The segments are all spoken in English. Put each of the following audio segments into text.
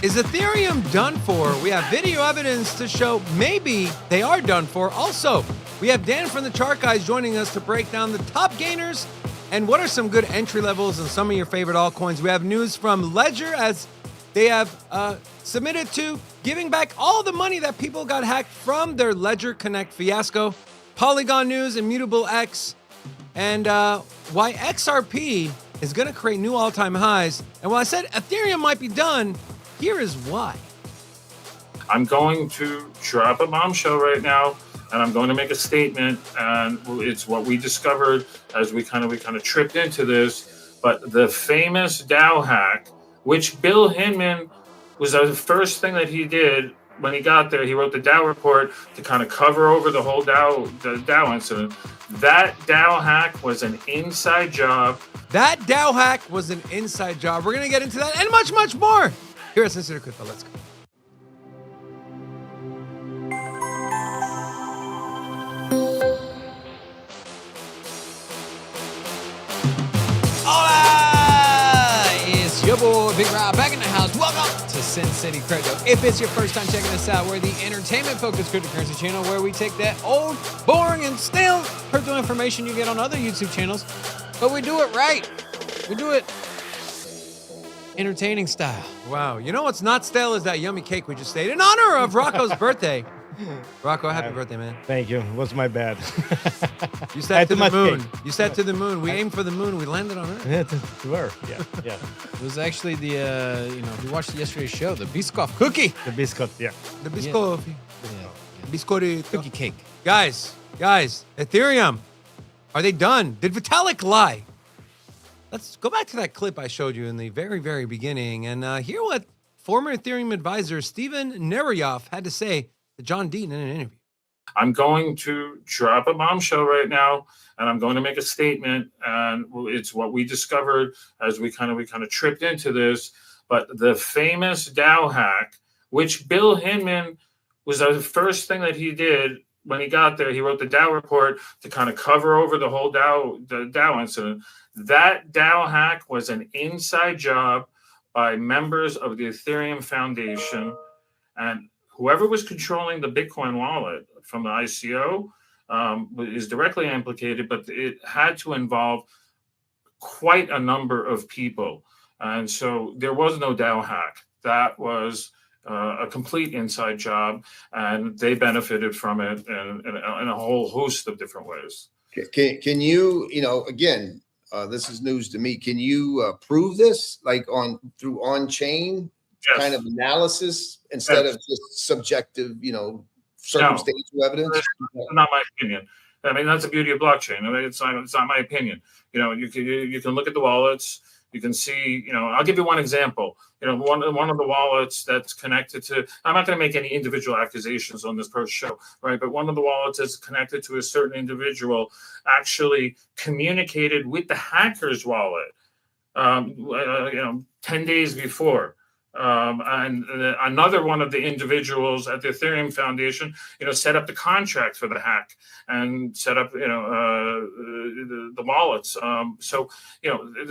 Is Ethereum done for? We have video evidence to show maybe they are done for. Also, we have Dan from the Chart Guys joining us to break down the top gainers and what are some good entry levels and some of your favorite altcoins. We have news from Ledger as they have submitted to giving back all the money that people got hacked from their Ledger Connect fiasco. Polygon news, Immutable X, and why XRP is going to create new all-time highs. And while I said Ethereum might be done, here is why. I'm going to drop a bombshell right now, and I'm going to make a statement, and it's what we discovered as we kind of tripped into this. But the famous DAO hack, which Bill Hinman was the first thing that he did when he got there. He wrote the DAO report to kind of cover over the whole DAO incident. That DAO hack was an inside job. That DAO hack was an inside job. We're going to get into that and much, much more here at Sincere Crypto. Let's go. Your boy Big Rob back in the house. Welcome to Sin City Crypto. If it's your first time checking us out, we're the entertainment-focused cryptocurrency channel where we take that old, boring, and stale crypto information you get on other YouTube channels, but we do it right. We do it entertaining style. Wow. You know what's not stale is that yummy cake we just ate in honor of Rocco's birthday. Rocco, happy birthday, man. Thank you. It was my bad. You said to the moon. Cake. You said to the moon. We aimed for the moon. We landed on Earth. Yeah. It was actually the, if you watched yesterday's show, the Biscoff cookie. The biscuit, yeah. The biscotti. Yeah. Biscotti. Cookie cake. Guys, Ethereum. Are they done? Did Vitalik lie? Let's go back to that clip I showed you in the very, very beginning and hear what former Ethereum advisor Steven Nereyoff had to say to John Dean in an interview. I'm going to drop a bombshell right now, and I'm going to make a statement, and it's what we discovered as we kind of tripped into this. But the famous DAO hack, which Bill Hinman was the first thing that he did when he got there. He wrote the DAO report to kind of cover over the whole DAO incident. That DAO hack was an inside job by members of the Ethereum Foundation, and whoever was controlling the Bitcoin wallet from the ICO is directly implicated, but it had to involve quite a number of people. And so there was no DAO hack. That was a complete inside job, and they benefited from it in a whole host of different ways. Can you, again, this is news to me. Can you prove this through on-chain? Yes. Kind of analysis instead of just subjective, circumstantial evidence? That's not my opinion. I mean, that's the beauty of blockchain. I mean, it's not my opinion. You can look at the wallets. You can see, I'll give you one example. One of the wallets that's connected to, I'm not going to make any individual accusations on this first show, right? But one of the wallets that's connected to a certain individual actually communicated with the hacker's wallet, 10 days before. And another one of the individuals at the Ethereum Foundation, set up the contract for the hack and set up, the wallets. So,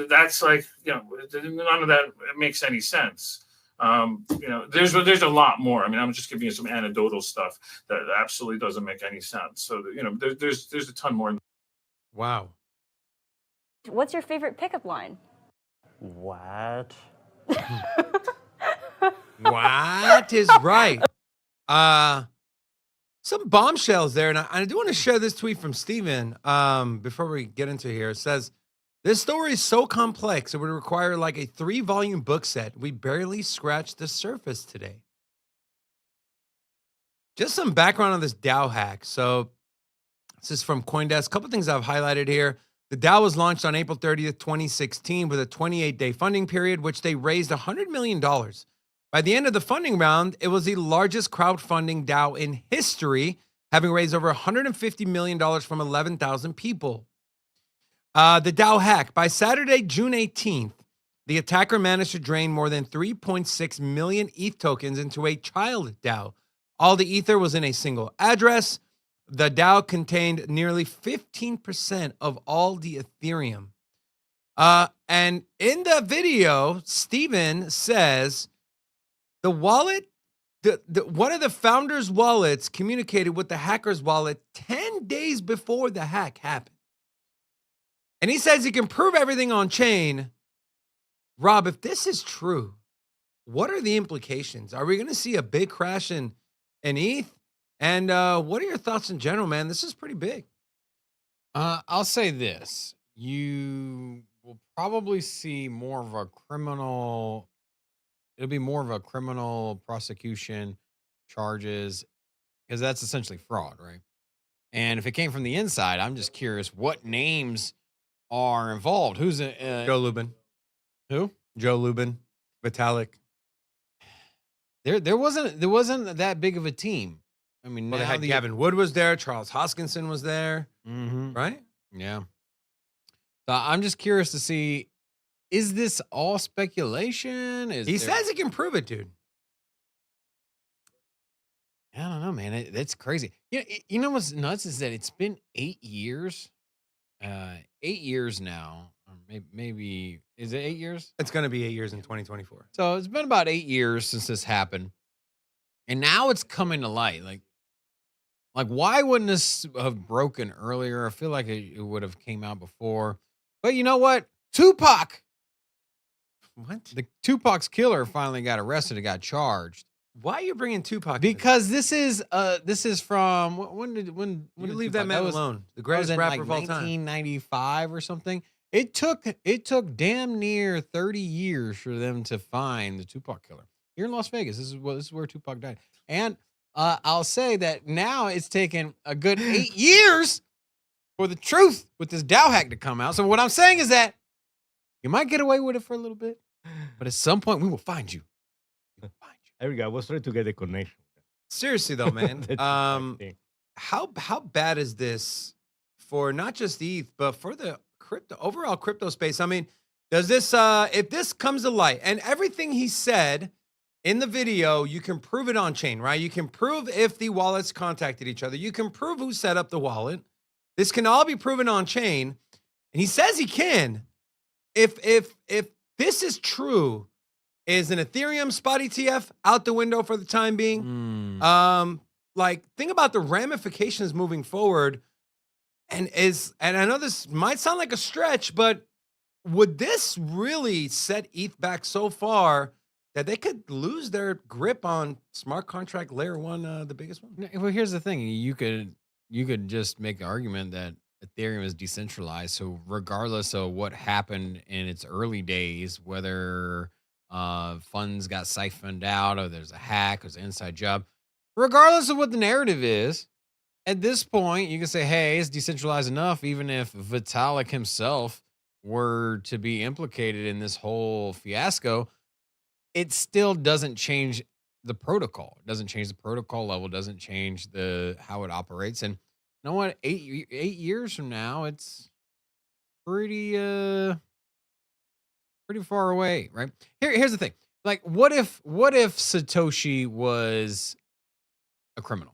that's like, none of that makes any sense. There's a lot more. I mean, I'm just giving you some anecdotal stuff that absolutely doesn't make any sense. So, there's a ton more. Wow. What's your favorite pickup line? What? What is right? Some bombshells there. And I do want to share this tweet from Steven before we get into here. It says, this story is so complex, it would require like a 3-volume book set. We barely scratched the surface today. Just some background on this DAO hack. So this is from CoinDesk. A couple things I've highlighted here. The DAO was launched on April 30th, 2016 with a 28-day funding period, which they raised $100 million. By the end of the funding round, it was the largest crowdfunding DAO in history, having raised over $150 million from 11,000 people. The DAO hack. By Saturday, June 18th, the attacker managed to drain more than 3.6 million ETH tokens into a child DAO. All the Ether was in a single address. The DAO contained nearly 15% of all the Ethereum. And in the video, Steven says, The wallet, one of the founders' wallets communicated with the hacker's wallet 10 days before the hack happened. And he says he can prove everything on chain. Rob, if this is true, what are the implications? Are we going to see a big crash in ETH? And what are your thoughts in general, man? This is pretty big. I'll say this. You will probably see more of a criminal. It'll be more of a criminal prosecution charges because that's essentially fraud, right? And if it came from the inside, I'm just curious what names are involved. Who's Joe Lubin. who? Joe Lubin. Vitalik. There wasn't that big of a team. I mean, Well, they now had Gavin Wood was there. Charles Hoskinson was there. Mhm. Right? Yeah. So I'm just curious to see, is this all speculation? He says he can prove it, dude. I don't know, man. It's crazy. You know what's nuts is that it's been 8 years. 8 years now. Or maybe is it 8 years? It's going to be 8 years in 2024. So it's been about 8 years since this happened. And now it's coming to light. Like why wouldn't this have broken earlier? I feel like it would have came out before. But you know what? Tupac, What? the Tupac's killer finally got arrested and got charged. Why are you bringing Tupac? into Because this is from when this? did You leave Tupac- that man was- alone. The that was greatest in rapper like of all time. 1995 or something. It took damn near 30 years for them to find the Tupac killer here in Las Vegas. This is where Tupac died. And I'll say that now it's taken a good 8 years for the truth with this Dow hack to come out. So what I'm saying is that you might get away with it for a little bit, but at some point we will find you. We will find you. There we go. I was trying to get the connection. Seriously though, man. The Tupac thing. How bad is this for not just ETH, but for the overall crypto space? I mean, does this if this comes to light and everything he said in the video, you can prove it on chain, right? You can prove if the wallets contacted each other. You can prove who set up the wallet. This can all be proven on chain. And he says he can. If this is true, is an Ethereum spot ETF out the window for the time being? Like think about the ramifications moving forward. And I know this might sound like a stretch, but would this really set ETH back so far that they could lose their grip on smart contract layer one, the biggest one? Well, here's the thing. You could just make the argument that Ethereum is decentralized. So regardless of what happened in its early days, whether funds got siphoned out or there's a hack or there's an inside job, regardless of what the narrative is, at this point, you can say, hey, it's decentralized enough, even if Vitalik himself were to be implicated in this whole fiasco, it still doesn't change the protocol. It doesn't change the protocol level, doesn't change how it operates. And you know what? 8 years from now, it's pretty far away, right? Here's the thing. Like, what if Satoshi was a criminal?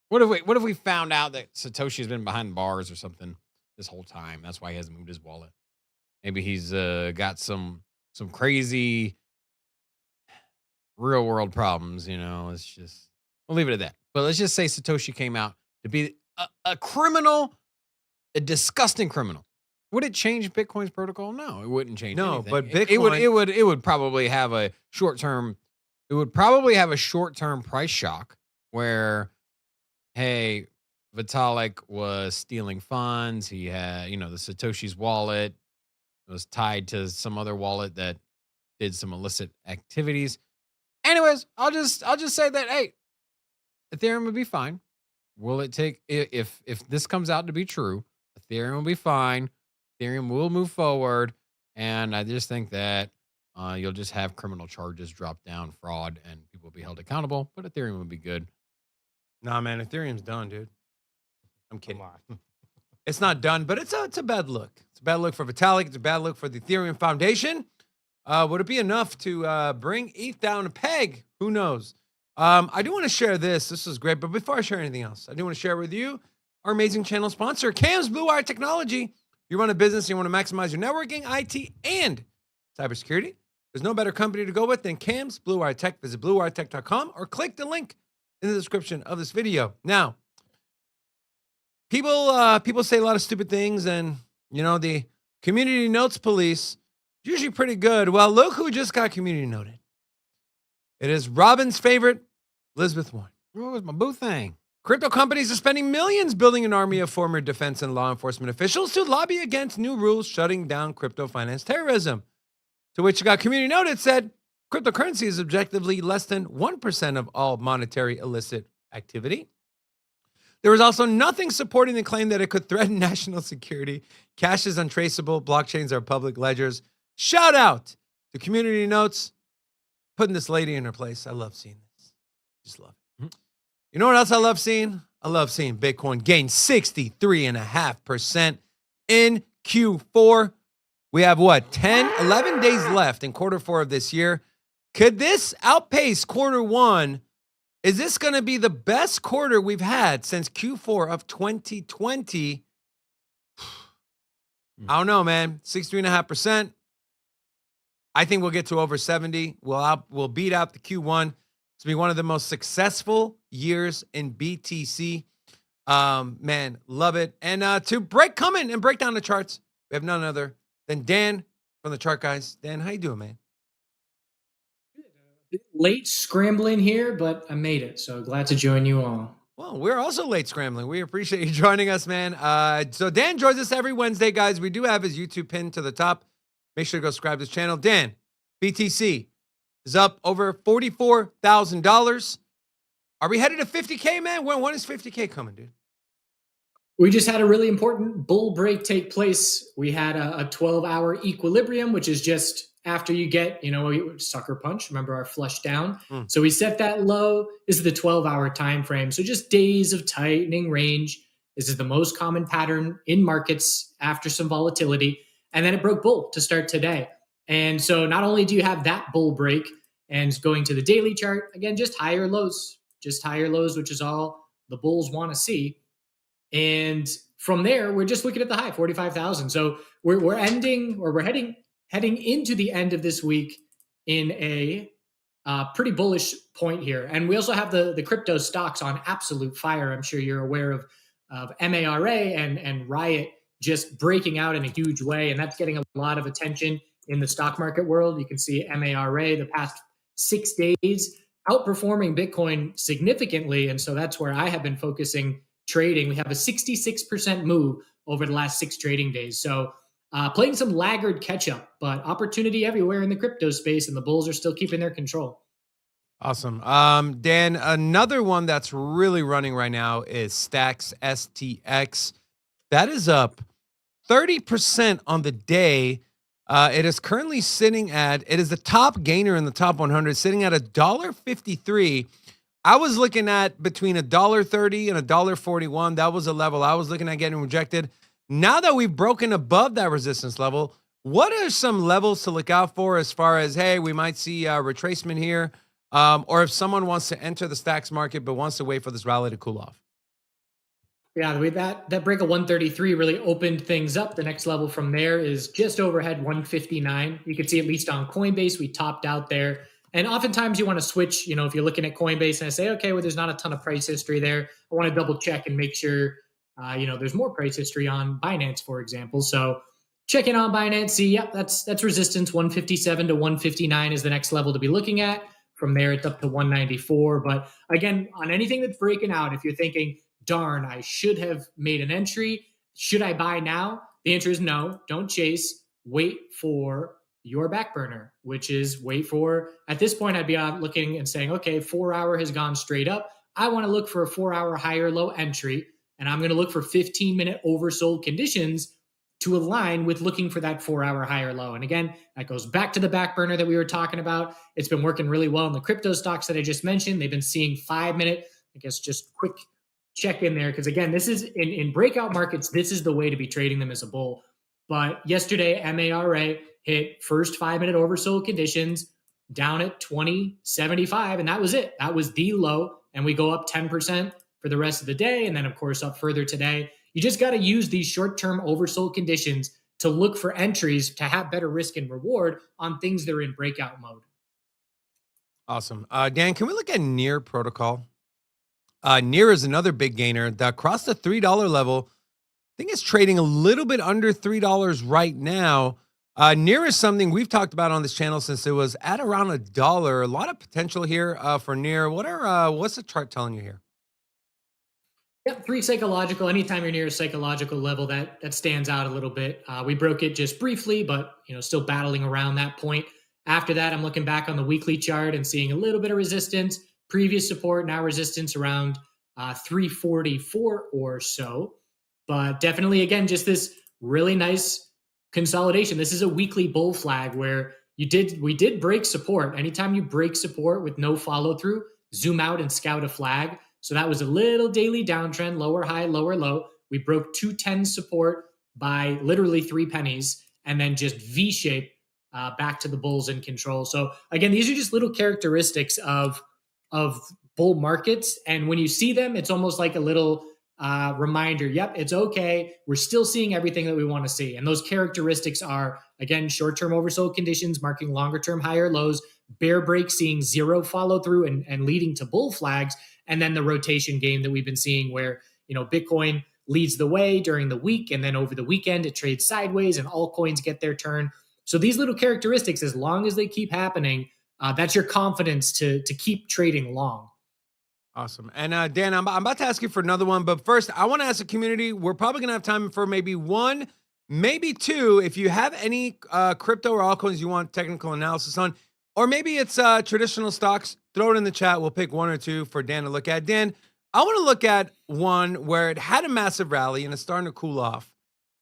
What if we found out that Satoshi has been behind bars or something this whole time? That's why he hasn't moved his wallet. Maybe he's got some crazy real world problems. It's just, we'll leave it at that. But let's just say Satoshi came out to be a criminal, a disgusting criminal. Would it change Bitcoin's protocol? No, it wouldn't change. No, anything. but it would probably have a short term. It would probably have a short term price shock where, hey, Vitalik was stealing funds. He had, the Satoshi's wallet was tied to some other wallet that did some illicit activities. Anyways, I'll just say that, hey, Ethereum would be fine. Will it take, if this comes out to be true, Ethereum will be fine. Ethereum will move forward. And I just think that you'll just have criminal charges drop down, fraud, and people will be held accountable. But Ethereum would be good. Nah, man, Ethereum's done, dude. I'm kidding. Come on. It's not done, but it's a bad look. It's a bad look for Vitalik. It's a bad look for the Ethereum Foundation. Would it be enough to bring ETH down a peg? Who knows? I do want to share this. This is great. But before I share anything else, I do want to share with you our amazing channel sponsor, Cam's Blue Wire Technology. If you run a business and you want to maximize your networking, IT, and cybersecurity, There's no better company to go with than Cam's Blue Wire Tech. Visit bluewiretech.com or click the link in the description of this video. Now, people say a lot of stupid things, and the community notes police is usually pretty good. Well, look who just got community noted. It is Robin's favorite, Elizabeth Warren. What was my boo thing? Crypto companies are spending millions building an army of former defense and law enforcement officials to lobby against new rules shutting down crypto finance terrorism. To which you got community noted said, cryptocurrency is objectively less than 1% of all monetary illicit activity. There is also nothing supporting the claim that it could threaten national security. Cash is untraceable. Blockchains are public ledgers. Shout out to community notes, putting this lady in her place. I love seeing this. Just love it. You know what else I love seeing? I love seeing Bitcoin gain 63.5% in Q4. We have 11 days left in quarter 4 of this year. Could this outpace quarter 1? Is this going to be the best quarter we've had since Q4 of 2020? I don't know, man. 63.5%. I think we'll get to over 70. We'll beat out the Q1. It's going to be one of the most successful years in BTC. Man, love it. And to come in and break down the charts, we have none other than Dan from the Chart Guys. Dan, how you doing, man? Late scrambling here, but I made it. So glad to join you all. Well, we're also late scrambling. We appreciate you joining us, man. So Dan joins us every Wednesday, guys. We do have his YouTube pinned to the top. Make sure to go subscribe to his channel. Dan, BTC is up over $44,000. Are we headed to 50K, man? When is 50K coming, dude? We just had a really important bull break take place. We had a 12-hour equilibrium, which is just after you get, sucker punch. Remember our flush down. So we set that low. This is the 12-hour time frame. So just days of tightening range. This is the most common pattern in markets after some volatility. And then it broke bull to start today. And so not only do you have that bull break and going to the daily chart, again, just higher lows, which is all the bulls want to see. And from there, we're just looking at the high, 45,000. So we're heading into the end of this week in a pretty bullish point here. And we also have the crypto stocks on absolute fire. I'm sure you're aware of MARA and Riot just breaking out in a huge way. And that's getting a lot of attention in the stock market world. You can see MARA the past 6 days outperforming Bitcoin significantly. And so that's where I have been focusing trading. We have a 66% move over the last 6 trading days. So playing some laggard catch up, but opportunity everywhere in the crypto space, and the bulls are still keeping their control. Awesome. Dan, another one that's really running right now is Stacks STX. That is up 30% on the day. It is currently it is the top gainer in the top 100, sitting at $1.53. I was looking at between $1.30 and $1.41. That was a level I was looking at getting rejected. Now that we've broken above that resistance level, what are some levels to look out for as far as, hey, we might see a retracement here, or if someone wants to enter the stacks market but wants to wait for this rally to cool off? Yeah, the way that break of 133 really opened things up. The next level from there is just overhead 159. You can see, at least on Coinbase, we topped out there. And oftentimes you want to switch, if you're looking at Coinbase and I say, okay, well, there's not a ton of price history there. I want to double check and make sure, there's more price history on Binance, for example. So check in on Binance, see, yep, that's resistance. 157 to 159 is the next level to be looking at. From there, it's up to 194. But again, on anything that's breaking out, if you're thinking, darn, I should have made an entry, should I buy now? The answer is no, don't chase, wait for your back burner, which is wait for, at this point, I'd be looking and saying, okay, 4 hour has gone straight up. I want to look for a 4 hour higher low entry, and I'm going to look for 15-minute oversold conditions to align with looking for that 4 hour higher low. And again, that goes back to the back burner that we were talking about. It's been working really well in the crypto stocks that I just mentioned. They've been seeing 5 minute, I guess, just quick check in there. Because again, this is in breakout markets, this is the way to be trading them as a bull. But yesterday, MARA hit first 5 minute oversold conditions down at 20.75. And that was it. That was the low. And we go up 10% for the rest of the day. And then, of course, up further today. You just got to use these short-term oversold conditions to look for entries to have better risk and reward on things that are in breakout mode. Awesome. Dan, can we look at Near Protocol? Near is another big gainer that crossed the $3 level. I think it's trading a little bit under $3 right now. Near is something we've talked about on this channel since it was at around $1. A lot of potential here for Near. What's the chart telling you here? Yep, 3 psychological. Anytime you're near a psychological level, that stands out a little bit. We broke it just briefly, but still battling around that point. After that, I'm looking back on the weekly chart and seeing a little bit of resistance, previous support, now resistance around 344 or so. But definitely, again, just this really nice consolidation. This is a weekly bull flag where we did break support. Anytime you break support with no follow through, zoom out and scout a flag. So that was a little daily downtrend, lower high, lower low. We broke 210 support by literally 3 pennies and then just V-shape back to the bulls in control. So again, these are just little characteristics of bull markets. And when you see them, it's almost like a little reminder. Yep, it's okay. We're still seeing everything that we want to see. And those characteristics are, again, short-term oversold conditions marking longer-term higher lows, bear break seeing 0 follow through and leading to bull flags. And then the rotation game that we've been seeing where, Bitcoin leads the way during the week. And then over the weekend, it trades sideways and all coins get their turn. So these little characteristics, as long as they keep happening, that's your confidence to keep trading long. Awesome. And Dan, I'm about to ask you for another one, but first I want to ask the community, we're probably going to have time for maybe 1, maybe 2. If you have any crypto or altcoins you want technical analysis on, or maybe it's traditional stocks, throw it in the chat. We'll pick 1 or 2 for Dan to look at. Dan, I want to look at one where it had a massive rally and it's starting to cool off.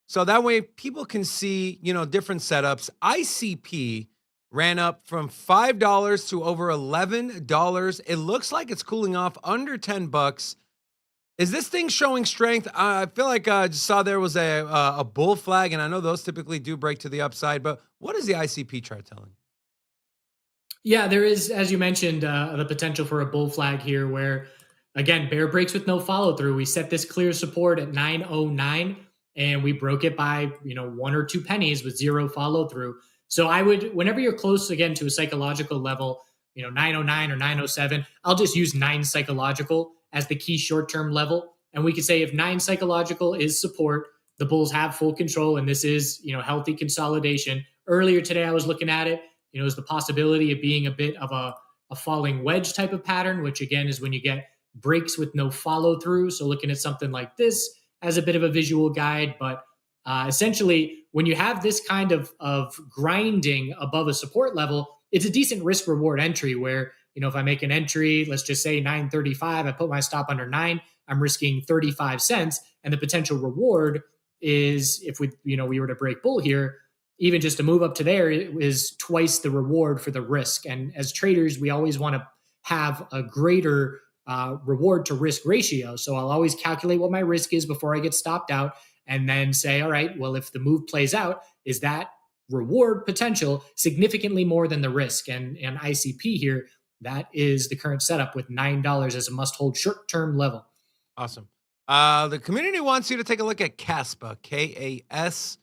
So that way people can see, different setups. ICP ran up from $5 to over $11. It looks like it's cooling off under $10. Is this thing showing strength? I feel like I just saw there was a bull flag, and I know those typically do break to the upside, but what is the ICP chart telling? Yeah, there is, as you mentioned, the potential for a bull flag here where, again, bear breaks with no follow through. We set this clear support at 909 and we broke it by, 1 or 2 pennies with 0 follow through. So I would, whenever you're close again to a psychological level, 909 or 907, I'll just use 9 psychological as the key short-term level. And we could say if 9 psychological is support, the bulls have full control and this is, healthy consolidation. Earlier today, I was looking at it, is the possibility of being a bit of a falling wedge type of pattern, which again is when you get breaks with no follow through. So looking at something like this as a bit of a visual guide, but essentially when you have this kind of grinding above a support level, it's a decent risk reward entry where, if I make an entry, let's just say 935, I put my stop under 9, I'm risking 35 cents. And the potential reward is if we were to break bull here, even just to move up to there is twice the reward for the risk. And as traders, we always want to have a greater reward to risk ratio. So I'll always calculate what my risk is before I get stopped out and then say, all right, well, if the move plays out, is that reward potential significantly more than the risk? And ICP here, that is the current setup with $9 as a must hold short-term level. Awesome. The community wants you to take a look at Kaspa, KAS.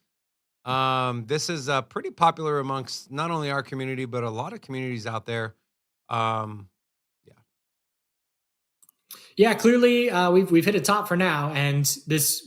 This is pretty popular amongst not only our community, but a lot of communities out there. Yeah, clearly we've hit a top for now, and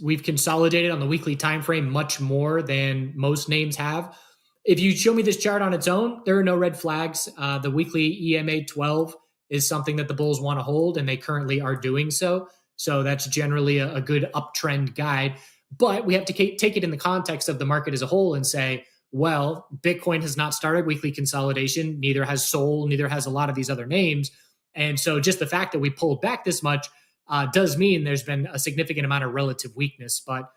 we've consolidated on the weekly time frame much more than most names have. If you show me this chart on its own, there are no red flags. The weekly EMA 12 is something that the bulls want to hold, and they currently are doing so. So that's generally a good uptrend guide. But we have to take it in the context of the market as a whole and say, well, Bitcoin has not started weekly consolidation. Neither has Sol, neither has a lot of these other names. And so just the fact that we pulled back this much does mean there's been a significant amount of relative weakness. But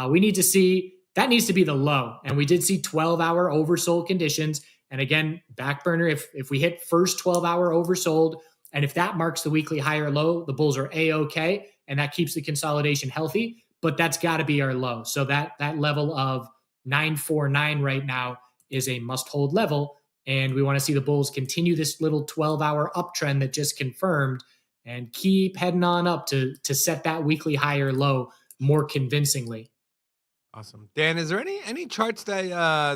we need to see, that needs to be the low. And we did see 12-hour oversold conditions. And again, back burner, if we hit first 12-hour oversold, and if that marks the weekly high or low, the bulls are A-okay, and that keeps the consolidation healthy. But that's got to be our low. So that level of 949 right now is a must-hold level. And we want to see the bulls continue this little 12-hour uptrend that just confirmed and keep heading on up to set that weekly high or low more convincingly. Awesome. Dan, is there any charts that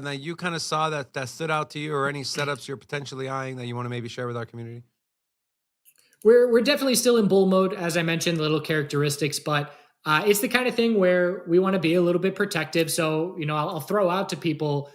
that you kind of saw that stood out to you, or any setups you're potentially eyeing that you want to maybe share with our community? We're definitely still in bull mode, as I mentioned, little characteristics, but it's the kind of thing where we want to be a little bit protective. So, I'll throw out to people,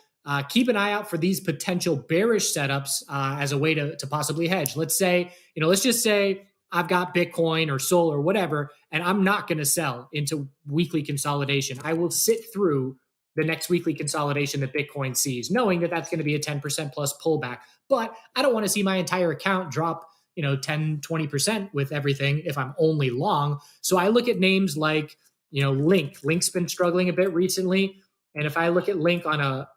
keep an eye out for these potential bearish setups as a way to possibly hedge. Let's say, let's just say I've got Bitcoin or Sol or whatever, and I'm not going to sell into weekly consolidation. I will sit through the next weekly consolidation that Bitcoin sees, knowing that that's going to be a 10% plus pullback. But I don't want to see my entire account drop 10, 20% with everything if I'm only long. So I look at names like, Link. Link's been struggling a bit recently. And if I look at Link on a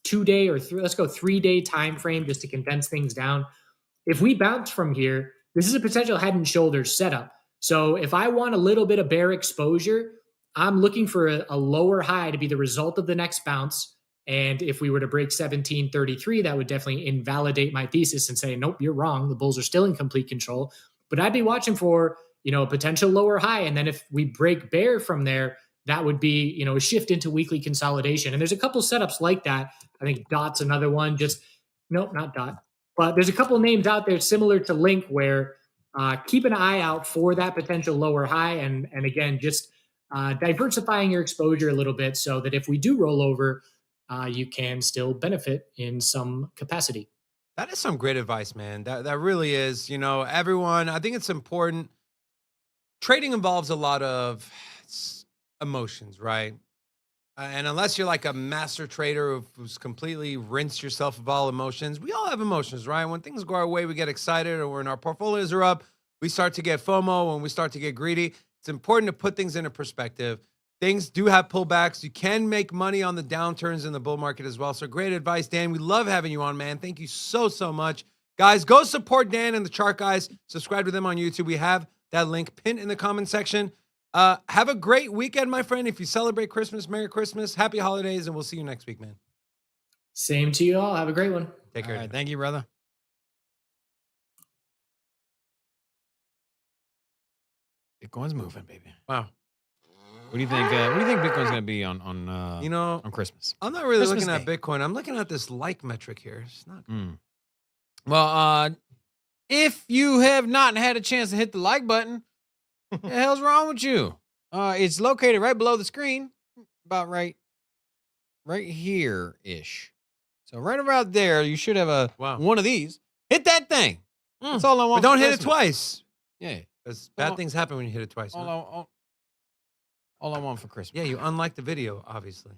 2-day or let's go 3-day time frame just to condense things down, if we bounce from here, this is a potential head and shoulders setup. So if I want a little bit of bear exposure, I'm looking for a lower high to be the result of the next bounce. And if we were to break 1733, that would definitely invalidate my thesis and say, nope, you're wrong. The bulls are still in complete control. But I'd be watching for, a potential lower high. And then if we break bear from there, that would be, a shift into weekly consolidation. And there's a couple setups like that. I think Dot's another one. Nope, not Dot. But there's a couple names out there similar to Link where keep an eye out for that potential lower high. And again, just diversifying your exposure a little bit so that if we do roll over, you can still benefit in some capacity. That is some great advice, man. That really is. Everyone, I think it's important. Trading involves a lot of emotions, right? And unless you're like a master trader who's completely rinsed yourself of all emotions, we all have emotions, right? When things go our way, we get excited, or when our portfolios are up, we start to get FOMO, when we start to get greedy. It's important to put things into perspective. Things do have pullbacks. You can make money on the downturns in the bull market as well. So great advice, Dan. We love having you on, man. Thank you so much. Guys, go support Dan and the Chart Guys. Subscribe to them on YouTube. We have that link pinned in the comment section. Have a great weekend, my friend. If you celebrate Christmas, Merry Christmas, Happy Holidays, and we'll see you next week, man. Same to you all. Have a great one. Take care. All right, thank you, brother. Bitcoin's moving, baby. Wow. What do you think? What do you think Bitcoin's going to be on Christmas? I'm not really Christmas looking Day. at Bitcoin. I'm looking at this like metric here. It's not. Well, if you have not had a chance to hit the like button, the hell's wrong with you? It's located right below the screen, about right here-ish. So right about there, you should have one of these. Hit that thing. That's all I want. But don't for hit it Christmas. twice. Yeah. Because bad things happen when you hit it twice. All I want for Christmas. Yeah, you unlike the video, obviously.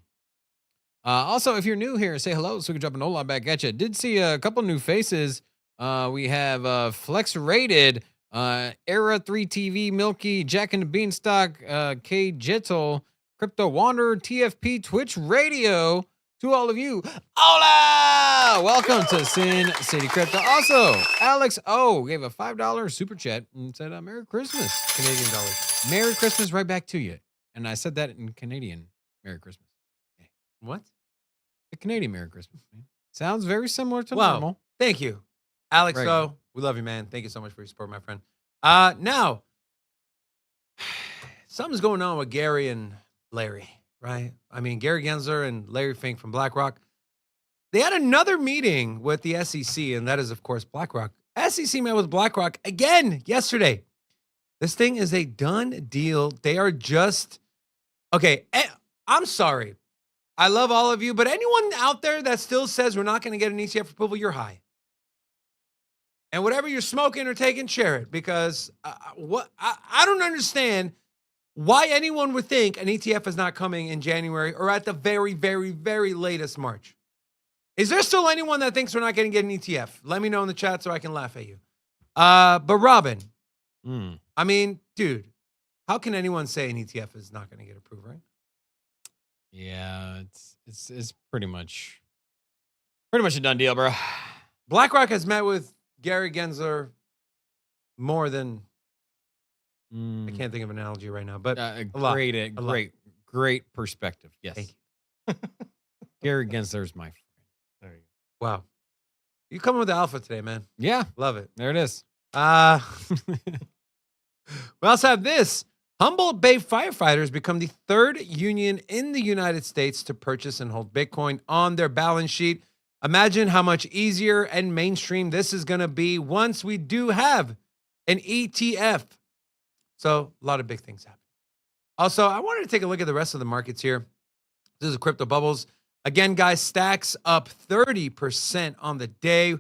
Also, if you're new here, say hello so we can drop an hola back at you. Did see a couple new faces. We have Flex Rated, Era 3 TV, Milky, Jack and the Beanstalk, K Jettle, Crypto Wanderer, TFP, Twitch Radio. To all of you, hola! Welcome to Sin City Crypto. Also, Alex O gave a $5 super chat and said, Merry Christmas. Canadian dollars. Merry Christmas right back to you. And I said that in Canadian. Merry Christmas. Okay. What? The Canadian Merry Christmas, man. Sounds very similar to Wow. normal. Thank you. Alex, Right. O, we love you, man. Thank you so much for your support, my friend. Now, something's going on with Gary and Larry, right? I mean, Gary Gensler and Larry Fink from BlackRock. They had another meeting with the SEC, and that is, of course, BlackRock. SEC met with BlackRock again yesterday. This thing is a done deal. They are just, okay, I'm sorry. I love all of you, but anyone out there that still says we're not going to get an ETF approval, you're high. And whatever you're smoking or taking, share it, because I don't understand why anyone would think an ETF is not coming in January or at the very, very, very latest March. Is there still anyone that thinks we're not going to get an ETF? Let me know in the chat so I can laugh at you. But Robin, I mean, dude, how can anyone say an ETF is not going to get approved, right? Yeah, it's pretty much a done deal, bro. BlackRock has met with Gary Gensler more than I can't think of an analogy right now, but a lot. Great perspective. Yes. Thank you. Gary Gensler's my friend. There you go. Wow. You coming with the alpha today, man. Yeah. Love it. There it is. We also have this. Humboldt Bay firefighters become the third union in the United States to purchase and hold Bitcoin on their balance sheet. Imagine how much easier and mainstream this is going to be once we do have an ETF. So a lot of big things happen. Also, I wanted to take a look at the rest of the markets here. This is crypto bubbles. Again, guys, stacks up 30% on the day.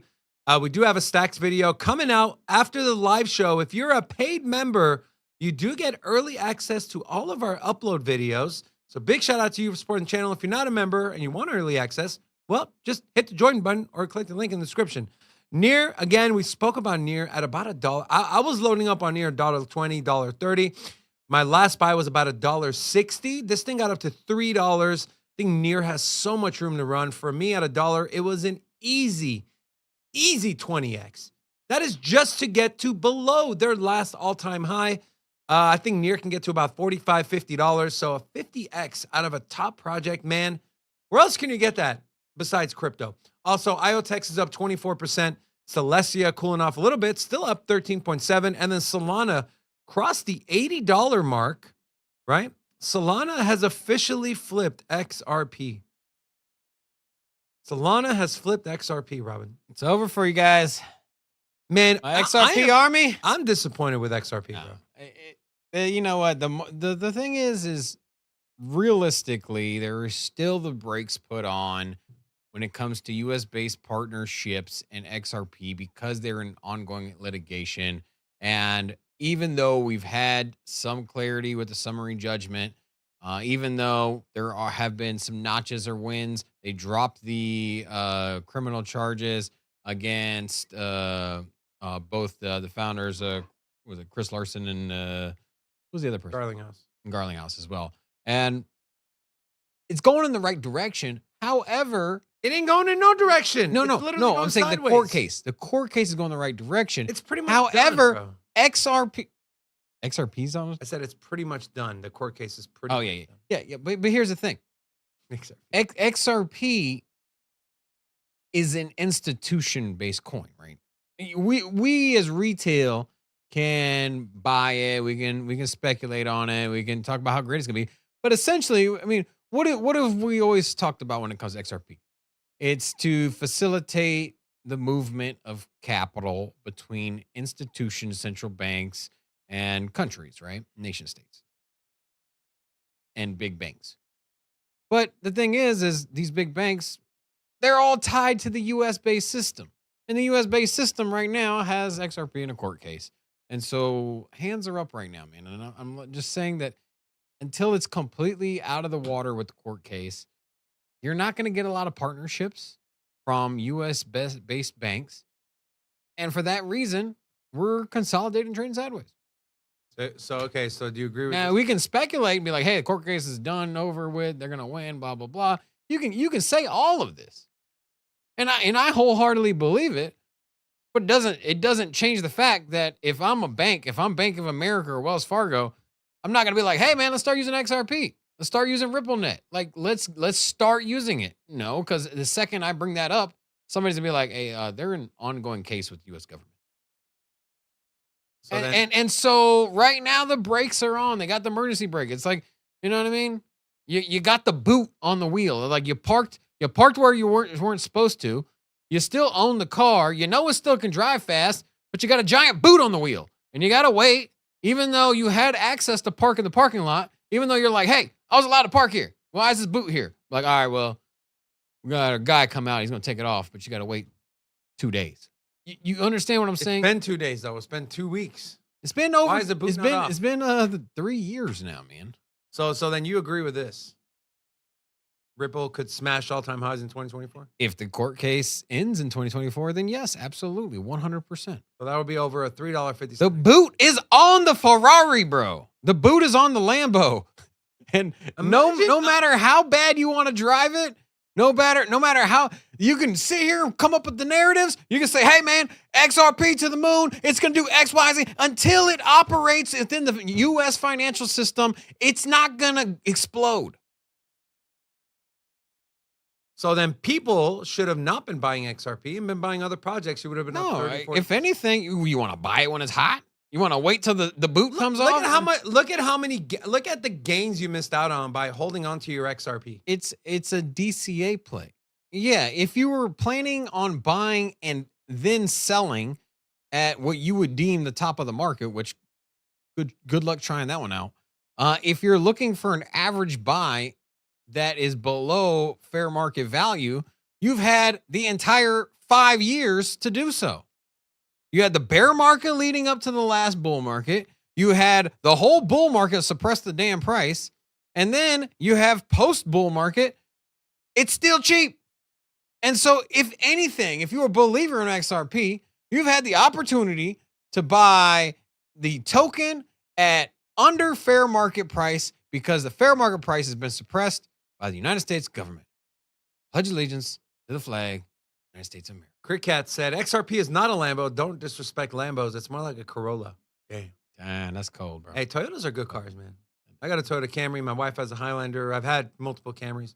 We do have a stacks video coming out after the live show. If you're a paid member, you do get early access to all of our upload videos. So big shout out to you for supporting the channel. If you're not a member and you want early access, well, just hit the join button or click the link in the description. Near, again, we spoke about Near at about $1. I was loading up on Near $1.20, $1.30. My last buy was about $1.60. This thing got up to $3. I think Near has so much room to run. For me at $1, it was an easy 20x. That is just to get to below their last all-time high. I think Near can get to about $45, $50. So a 50x out of a top project, man. Where else can you get that besides crypto? Also, IoTex is up 24%. Celestia cooling off a little bit, still up 13.7. And then Solana crossed the $80 mark, right? Solana has officially flipped XRP. Solana has flipped XRP, Robin. It's over for you guys. Man, My XRP army. I'm disappointed with XRP, No. bro. You know what? The thing is realistically, there are still the brakes put on when it comes to U.S. based partnerships and XRP because they're in ongoing litigation. And even though we've had some clarity with the summary judgment, even though there have been some notches or wins, they dropped the criminal charges against both the founders. Was it Chris Larson and who was the other person? Garlinghouse. And Garlinghouse as well. And it's going in the right direction. However, It ain't going in no direction. no, It's no, literally no. going I'm saying the sideways. court case. The court case is going in the right direction. It's pretty much However, done, bro. XRP's on. I said it's pretty much done. The court case is pretty Oh much yeah, done. yeah. But here's the thing. XRP is an institution-based coin, right? We as retail can buy it. We can speculate on it. We can talk about how great it's gonna be. But essentially, I mean, what have we always talked about when it comes to XRP? It's to facilitate the movement of capital between institutions, central banks, and countries, right? Nation states and big banks. But the thing is these big banks, they're all tied to the US based system. And the US based system right now has XRP in a court case. And so hands are up right now, man. And I'm just saying that until it's completely out of the water with the court case, you're not going to get a lot of partnerships from US based banks. And for that reason, we're consolidating trading sideways. So do you agree with Now this? we can speculate and be like, hey, the court case is done, over with, they're gonna win, blah, blah, blah. You can say all of this. And I wholeheartedly believe it, but it doesn't change the fact that if I'm a bank, if I'm Bank of America or Wells Fargo, I'm not gonna be like, hey man, let's start using XRP. Let's start using RippleNet. Like, let's start using it. No, because the second I bring that up, somebody's gonna be like, hey, they're in ongoing case with the US government. So And so right now the brakes are on. They got the emergency brake. It's like, you know what I mean? You got the boot on the wheel. Like you parked where you weren't supposed to. You still own the car. You know it still can drive fast, but you got a giant boot on the wheel. And you gotta wait, even though you had access to park in the parking lot, even though you're like, hey, I was allowed to park here. Why is this boot here? Like, all right, well, we got a guy come out, he's gonna take it off, but you gotta wait 2 days. You understand what I'm saying? It's been 2 days though. It's been 2 weeks. It's been over. Why is the boot not off? It's been 3 years now, man. So then you agree with this? Ripple could smash all-time highs in 2024? If the court case ends in 2024, then yes, absolutely, 100%. So that would be over a $3.50. The boot is on the Ferrari, bro. The boot is on the Lambo. And no matter how bad you want to drive it, no matter how you can sit here and come up with the narratives, you can say, hey man, XRP to the moon, it's gonna do X, Y, Z. Until it operates within the US financial system, it's not gonna explode. So then people should have not been buying XRP and been buying other projects. You would have been up No, 30, 40%. if anything, you want to buy it when it's hot. You want to wait till the boot comes look off? at how much. Look at how many. Look at the gains you missed out on by holding on to your XRP. It's a DCA play. Yeah, if you were planning on buying and then selling at what you would deem the top of the market, which good luck trying that one out. If you're looking for an average buy that is below fair market value, you've had the entire 5 years to do so. You had the bear market leading up to the last bull market. You had the whole bull market suppress the damn price. And then you have post bull market. It's still cheap. And so if anything, if you're a believer in XRP, you've had the opportunity to buy the token at under fair market price because the fair market price has been suppressed by the United States government. Pledge allegiance to the flag, United States of America. Cricket said XRP is not a Lambo. Don't disrespect Lambos. It's more like a Corolla. Damn, that's cold, bro. Hey, Toyotas are good cars, man. I got a Toyota Camry. My wife has a Highlander. I've had multiple Camrys.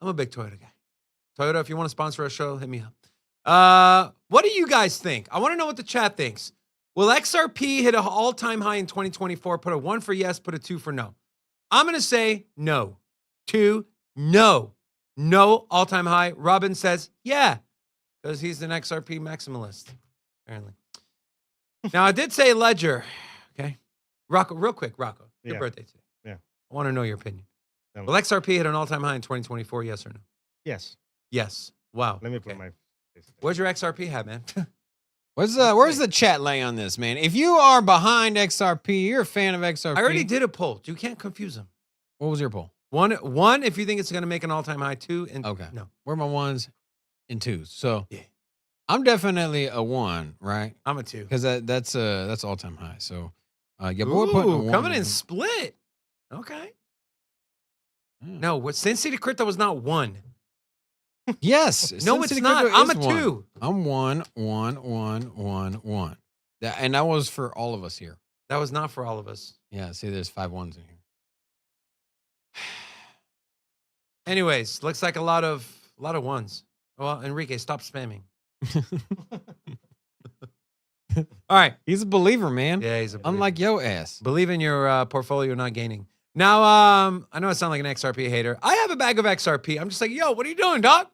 I'm a big Toyota guy. Toyota, if you want to sponsor a show, hit me up. What do you guys think? I want to know what the chat thinks. Will XRP hit an all-time high in 2024? Put a 1 for yes, put a 2 for no. I'm going to say no. 2, no. No all-time high. Robin says, yeah, because he's an XRP maximalist, apparently. Now, I did say Ledger. Okay. Rocco, real quick, Rocco. Your birthday today. Yeah. I want to know your opinion. Um, Will XRP hit an all-time high in 2024? Yes or no? Yes. Yes. Wow. Let me put Okay. my. Where's your XRP hat, man? Where's the chat lay on this, man? If you are behind XRP, you're a fan of XRP. I already did a poll. You can't confuse them. What was your poll? One, if you think it's going to make an all-time high. 2, and Okay. no. Where are my 1s and 2s? So Yeah. I'm definitely a 1, right? I'm a 2. Because that's all-time high. So yeah, boy, putting a Ooh, 1 coming in on- split. Okay. Yeah. No, what Sin City Crypto was not 1. Yes. No, Sin it's City not. Crypto I'm a is 1. 2. I'm 1, 1, 1, 1, 1. And that was for all of us here. That was not for all of us. Yeah, see, there's 5 1s in here. Anyways, looks like a lot of ones. Well, Enrique, stop spamming. All right. He's a believer, man. Yeah, he's a believer. Unlike yo ass. Believe in your portfolio, not gaining. Now, I know I sound like an XRP hater. I have a bag of XRP. I'm just like, yo, what are you doing, dog?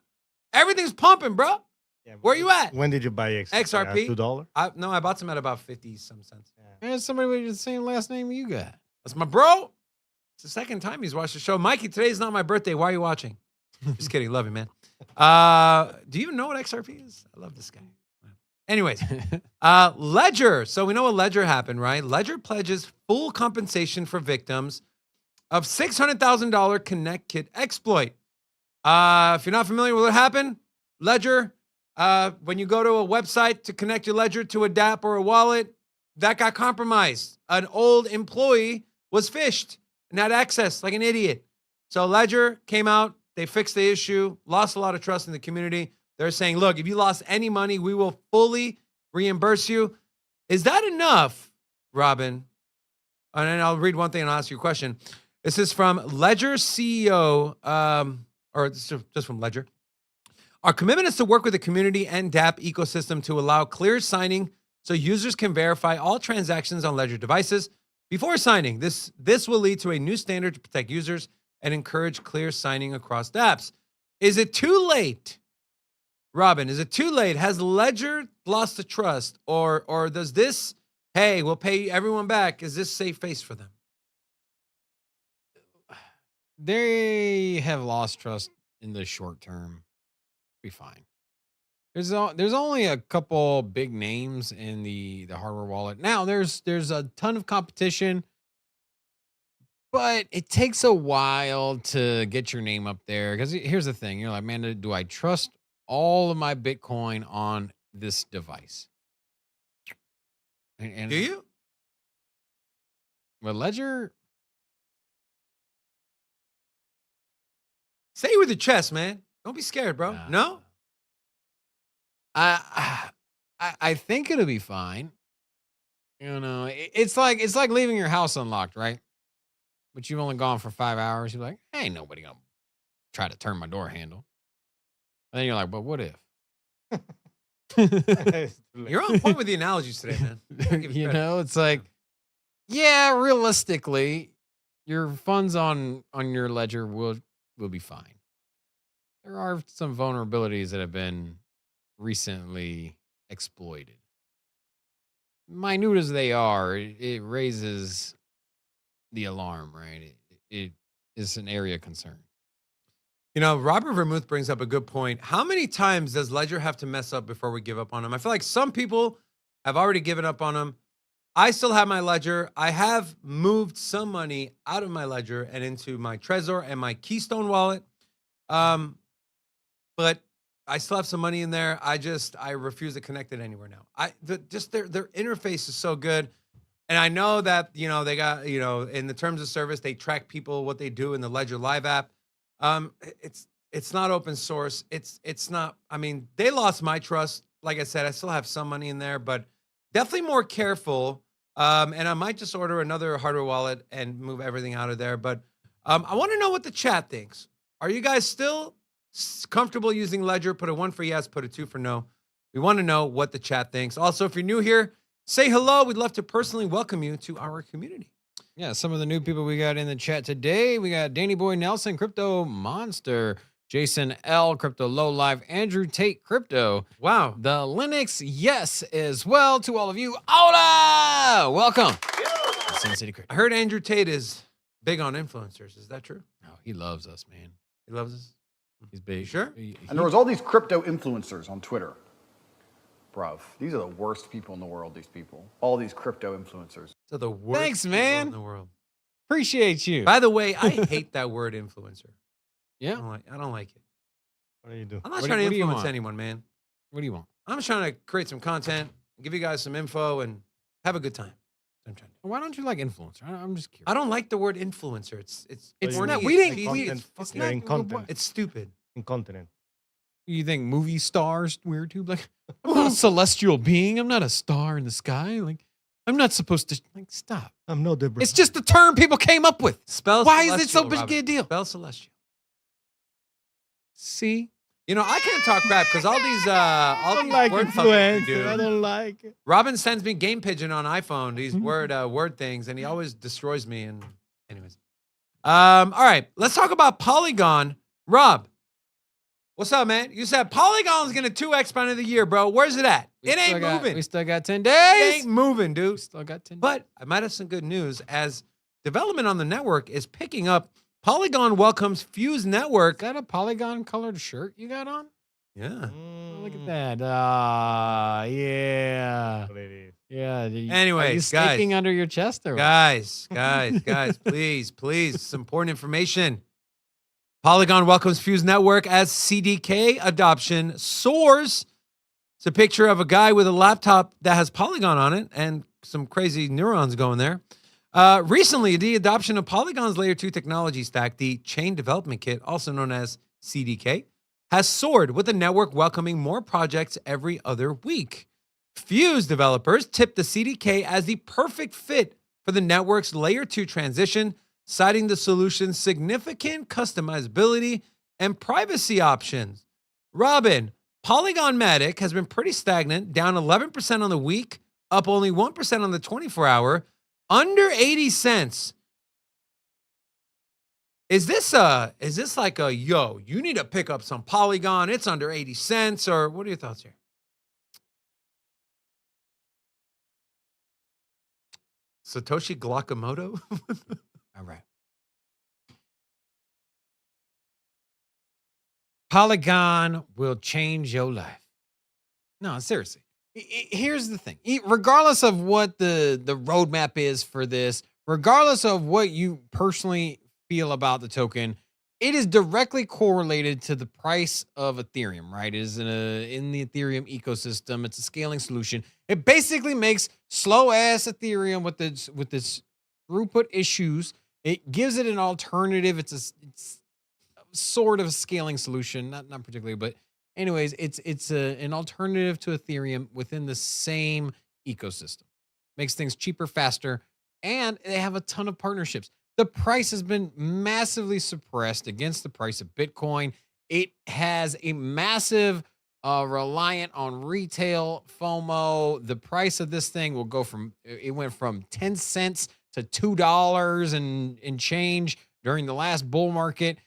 Everything's pumping, bro. Yeah, Where you at? When did you buy XRP? $2? No, I bought some at about 50 some cents. Man, somebody with the same last name you got. That's my bro. It's the second time he's watched the show. Mikey, today's not my birthday. Why are you watching? Just kidding. Love you, man. Do you even know what XRP is? I love this guy. Anyways, Ledger. So we know what Ledger happened, right? Ledger pledges full compensation for victims of $600,000 Connect Kit exploit. If you're not familiar with what happened, Ledger, when you go to a website to connect your Ledger to a DApp or a wallet, that got compromised. An old employee was phished and had access like an idiot. So Ledger came out, they fixed the issue, lost a lot of trust in the community. They're saying, look, if you lost any money, we will fully reimburse you. Is that enough, Robin? And then I'll read one thing and I'll ask you a question. This is from Ledger CEO, or this is just from Ledger. Our commitment is to work with the community and DApp ecosystem to allow clear signing so users can verify all transactions on Ledger devices before signing. This will lead to a new standard to protect users and encourage clear signing across dApps. Is it too late? Robin, is it too late? Has Ledger lost the trust? Or does this, hey, we'll pay everyone back, is this safe face for them? They have lost trust in the short term. Be fine. There's only a couple big names in the hardware wallet. Now there's a ton of competition, but it takes a while to get your name up there. Because here's the thing: you're like, man, do I trust all of my Bitcoin on this device? And Do you? Well, Ledger. Say it with your chest, man. Don't be scared, bro. Nah. No? I think it'll be fine. You know, it's like leaving your house unlocked, right? But you've only gone for 5 hours. You're like, hey, nobody gonna try to turn my door handle. And then you're like, but what if? You're on point with the analogies today, man. Give You credit. know, it's like, yeah, realistically, your funds on your ledger will be fine. There are some vulnerabilities that have been recently exploited. Minute as they are, it raises the alarm, right? It is an area of concern. You know, Robert Vermouth brings up a good point. How many times does Ledger have to mess up before we give up on him? I feel like some people have already given up on him. I still have my Ledger. I have moved some money out of my Ledger and into my Trezor and my Keystone wallet. But I still have some money in there. I refuse to connect it anywhere now. Their interface is so good. And I know that, they got, in the terms of service, they track people, what they do in the Ledger Live app. It's not open source. It's not, they lost my trust. Like I said, I still have some money in there, but definitely more careful. And I might just order another hardware wallet and move everything out of there. But I want to know what the chat thinks. Are you guys still comfortable using Ledger? Put a 1 for yes, put a 2 for no. We want to know what the chat thinks. Also, if you're new here, say hello. We'd love to personally welcome you to our community. Yeah, some of the new people we got in the chat today. We got Danny Boy Nelson, Crypto Monster, Jason L, Crypto Low Live, Andrew Tate, Crypto. Wow. The Linux, yes, as well. To all of you, hola! Welcome. Sin City Crypto. I heard Andrew Tate is big on influencers. Is that true? Oh, he loves us, man. He loves us. He's big. You sure? And there was all these crypto influencers on Twitter. Bruv, these are the worst people in the world, these people. All these crypto influencers. So the worst Thanks, people man. in the world. Appreciate you. By the way, I hate that word influencer. Yeah. I don't like it. What do you do? I'm not What trying to do you influence want? anyone, man. What do you want? I'm just trying to create some content, give you guys some info, and have a good time. That's what I'm trying to do. Why don't you like influencer? I'm just curious. I don't like the word influencer. It's It's not- corny, we it's didn't- cheesy, we- it's it's fucking- You're in not- content. it's stupid. Incontinent. You think movie stars weird too? Like, I'm not a celestial being. I'm not a star in the sky. Like, I'm not supposed to. Like, stop. I'm no Deborah. It's just the term people came up with. Spell Why is it so celestial, big Robert. a deal? Spell celestial. See, I can't talk crap because all these I don't like word fucking influencer. do. I don't like it. Robin sends me Game Pigeon on iPhone, these word things, and he always destroys me. And anyways, all right, let's talk about Polygon. Rob, what's up, man? You said Polygon's gonna 2x by the end of the year, bro. Where's it at? It ain't moving. We still got 10 It days. ain't moving, We dude. still got 10 days. But I might have some good news as development on the network is picking up. Polygon welcomes Fuse Is Network. that a polygon colored shirt you got on? Yeah. Oh, look at that. Yeah. What it is. Yeah. Are you Anyways, staking guys. under your chest or what? Guys, please, some important information. Polygon welcomes Fuse Network as CDK adoption soars. It's a picture of a guy with a laptop that has Polygon on it and some crazy neurons going there. Recently, the adoption of Polygon's Layer 2 technology stack, the Chain Development Kit, also known as CDK, has soared, with the network welcoming more projects every other week. Fuse developers tipped the CDK as the perfect fit for the network's Layer 2 transition, citing the solution's significant customizability and privacy options. Robin, Polygon Matic has been pretty stagnant, down 11% on the week, up only 1% on the 24-hour, under 80 cents. Is this like a, yo, you need to pick up some Polygon, it's under 80 cents, or what are your thoughts here? Satoshi Glockamoto? All right. Polygon will change your life. No, seriously. Here's the thing. Regardless of what the roadmap is for this, regardless of what you personally feel about the token, it is directly correlated to the price of Ethereum, right? It is in the Ethereum ecosystem. It's a scaling solution. It basically makes slow ass Ethereum with its throughput issues. It gives it an alternative. It's sort of a scaling solution, not particularly, but anyways, it's an alternative to Ethereum within the same ecosystem. Makes things cheaper, faster, and they have a ton of partnerships. The price has been massively suppressed against the price of Bitcoin. It has a massive reliant on retail FOMO. The price of this thing will go from, it went from 10 cents to $2 and change during the last bull market.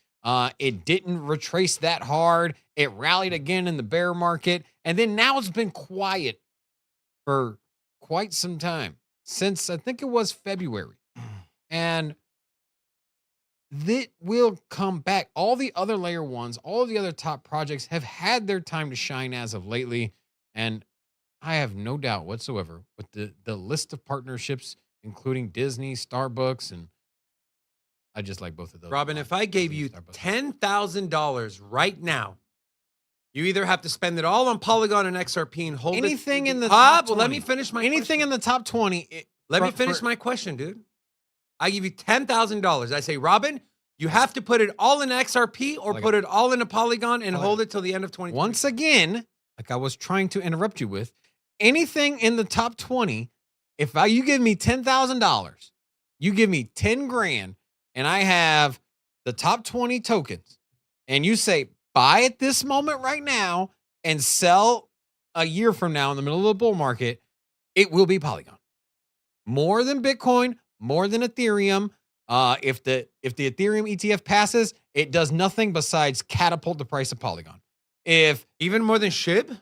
It didn't retrace that hard. It rallied again in the bear market. And then now it's been quiet for quite some time, since I think it was February. And that will come back. All the other layer ones, all the other top projects have had their time to shine as of lately. And I have no doubt whatsoever with the list of partnerships, including Disney, Starbucks, and I just like both of those. Robin, if I gave you $10,000 right now, you either have to spend it all on Polygon and XRP and hold anything it. in the top 20, well, let me finish my anything question. in the top 20. Let me finish my question, dude. I give you $10,000. I say, Robin, you have to put it all in XRP or put it all in a Polygon and hold it till the end of 2020. Once again, like I was trying to interrupt you with, anything in the top 20, if you give me $10,000, you give me 10 grand, and I have the top 20 tokens, and you say, buy at this moment right now and sell a year from now in the middle of the bull market, it will be Polygon. More than Bitcoin, more than Ethereum. If the Ethereum ETF passes, it does nothing besides catapult the price of Polygon. If even more than SHIB?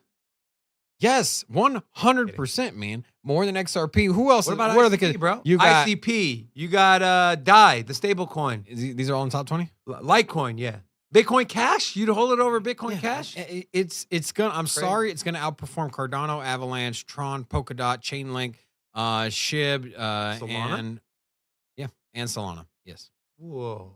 Yes, 100%, man. More than XRP. Who else? What about what ICP, bro? You got ICP. You got DAI, the stable coin. These are all in top 20? Litecoin, yeah. Bitcoin Cash? You'd hold it over Bitcoin Cash? It's gonna. I'm sorry, it's gonna outperform Cardano, Avalanche, Tron, Polkadot, Chainlink, SHIB, Solana? and Solana. Yes. Whoa.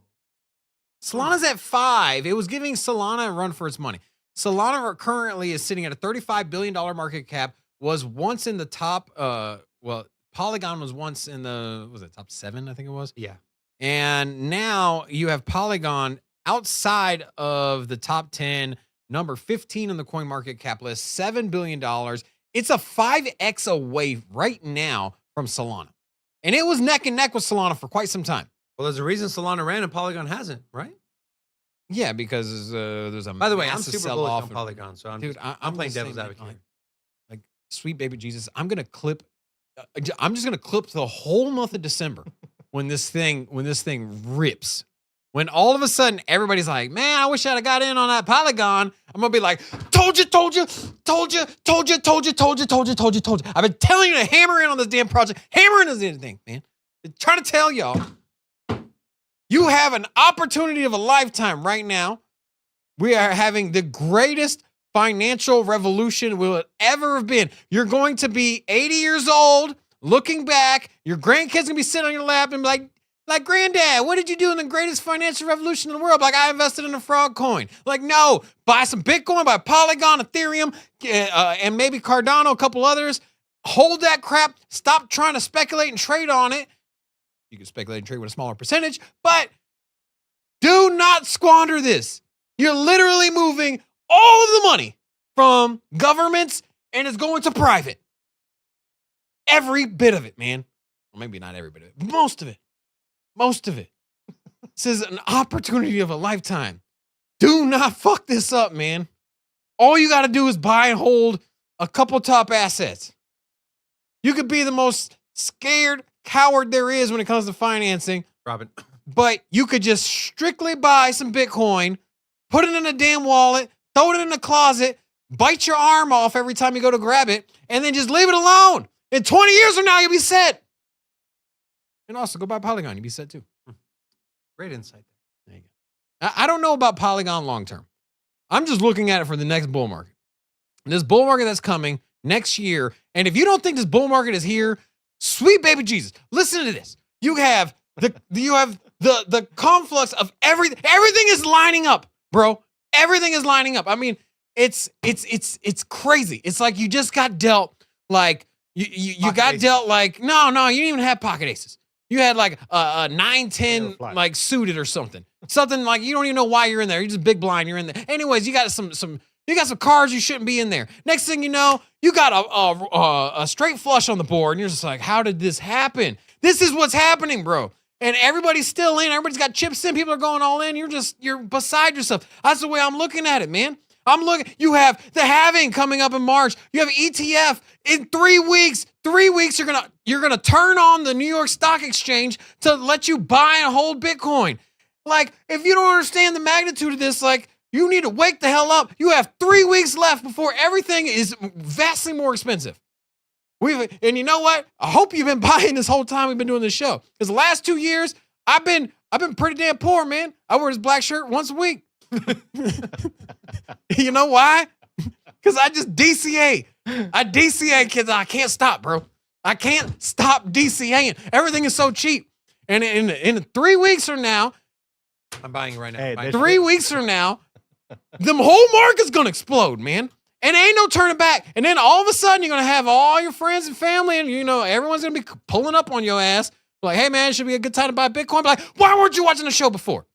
Solana's at 5. It was giving Solana a run for its money. Solana currently is sitting at a $35 billion market cap. Was once in the top. Polygon was once in the top 7? I think it was. Yeah. And now you have Polygon outside of the top 10, number 15 on the coin market cap list, $7 billion. It's a 5x away right now from Solana. And it was neck and neck with Solana for quite some time. Well, there's a reason Solana ran and Polygon hasn't, right? Yeah, because there's a By the way, I'm massive super bullish sell-off on Polygon, so I'm just playing devil's saying, advocate. like, sweet baby Jesus, I'm gonna clip. I'm just gonna clip the whole month of December when this thing rips. When all of a sudden everybody's like, "Man, I wish I'd have got in on that Polygon." I'm gonna be like, "Told you." I've been telling you to hammer in on this damn project. Hammer in on this damn thing, man. I'm trying to tell y'all, you have an opportunity of a lifetime right now. We are having the greatest financial revolution will it ever have been. You're going to be 80 years old, looking back. Your grandkids gonna be sitting on your lap and be like, Granddad, what did you do in the greatest financial revolution in the world? Like, I invested in a frog coin. Like, no, buy some Bitcoin, buy Polygon, Ethereum, and maybe Cardano, a couple others. Hold that crap. Stop trying to speculate and trade on it. You can speculate and trade with a smaller percentage, but do not squander this. You're literally moving all of the money from governments and it's going to private. Every bit of it, man. Or maybe not every bit of it. Most of it. This is an opportunity of a lifetime. Do not fuck this up, man. All you got to do is buy and hold a couple top assets. You could be the most scared coward there is when it comes to financing, Robin. but you could just strictly buy some Bitcoin, put it in a damn wallet, throw it in a closet, bite your arm off every time you go to grab it, and then just leave it alone. In 20 years from now, you'll be set. And also, go buy Polygon. You'll be set too. Great insight. There you go. I don't know about Polygon long term. I'm just looking at it for the next bull market. This bull market that's coming next year. And if you don't think this bull market is here, sweet baby Jesus, listen to this. You have the conflux of everything. Everything is lining up, bro. Everything is lining up. I mean, it's crazy. It's like you just got dealt like you got dealt like no, you didn't even have pocket aces. You had like a 9-10 like suited or something. Something like you don't even know why you're in there. You're just big blind. You're in there. Anyways, you got some cards you shouldn't be in there. Next thing you know, you got a straight flush on the board, and you're just like, how did this happen? This is what's happening, bro. And everybody's still in. Everybody's got chips in. People are going all in. You're beside yourself. That's the way I'm looking at it, man. I'm looking. You have the halving coming up in March. You have ETF in 3 weeks. 3 weeks, you're gonna turn on the New York Stock Exchange to let you buy and hold Bitcoin. Like, if you don't understand the magnitude of this, like, you need to wake the hell up. You have 3 weeks left before everything is vastly more expensive. And you know what? I hope you've been buying this whole time we've been doing this show. Because the last 2 years, I've been pretty damn poor, man. I wear this black shirt once a week. You know why? Because I just DCA. I DCA, kids. I can't stop, bro. I can't stop DCAing. Everything is so cheap. And in 3 weeks from now, I'm buying it right now. Hey, Buying it. 3 weeks from now, the whole market's gonna explode, man. And ain't no turning back. And then all of a sudden, you're gonna have all your friends and family, and everyone's gonna be pulling up on your ass. Like, hey man, it should be a good time to buy Bitcoin. But like, why weren't you watching the show before?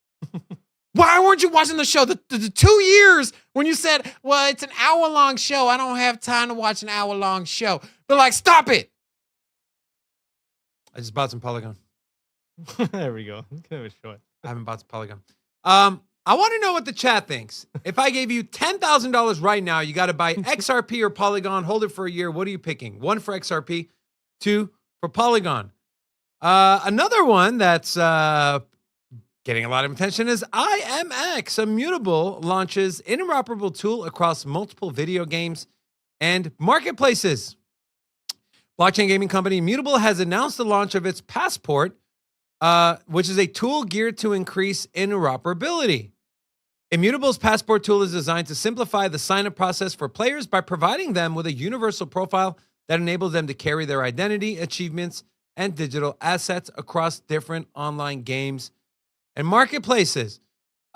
Why weren't you watching the show? The 2 years when you said, well, it's an hour-long show. I don't have time to watch an hour-long show. But like, stop it. I just bought some Polygon. There we go. Give it short. I haven't bought some Polygon. I want to know what the chat thinks. If I gave you $10,000 right now, you got to buy XRP or Polygon, hold it for a year. What are you picking? 1 for XRP, 2 for Polygon. Another one that's getting a lot of attention is IMX. Immutable launches interoperable tool across multiple video games and marketplaces. Blockchain gaming company Immutable has announced the launch of its Passport, which is a tool geared to increase interoperability. Immutable's Passport tool is designed to simplify the sign-up process for players by providing them with a universal profile that enables them to carry their identity, achievements, and digital assets across different online games and marketplaces.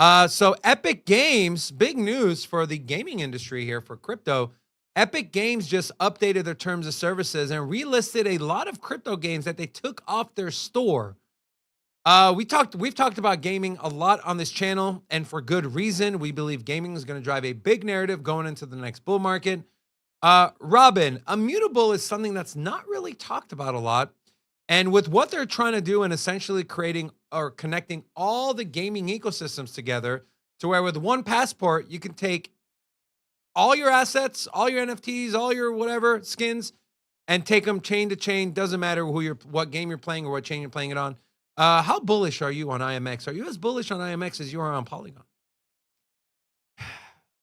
So Epic Games, big news for the gaming industry here for crypto. Epic Games just updated their terms of services and relisted a lot of crypto games that they took off their store. We've talked about gaming a lot on this channel, and for good reason. We believe gaming is going to drive a big narrative going into the next bull market. Robin, Immutable is something that's not really talked about a lot. And with what they're trying to do and essentially creating or connecting all the gaming ecosystems together to where with one Passport, you can take all your assets, all your NFTs, all your whatever skins, and take them chain to chain. Doesn't matter what game you're playing or what chain you're playing it on. How bullish are you on IMX? Are you as bullish on IMX as you are on Polygon?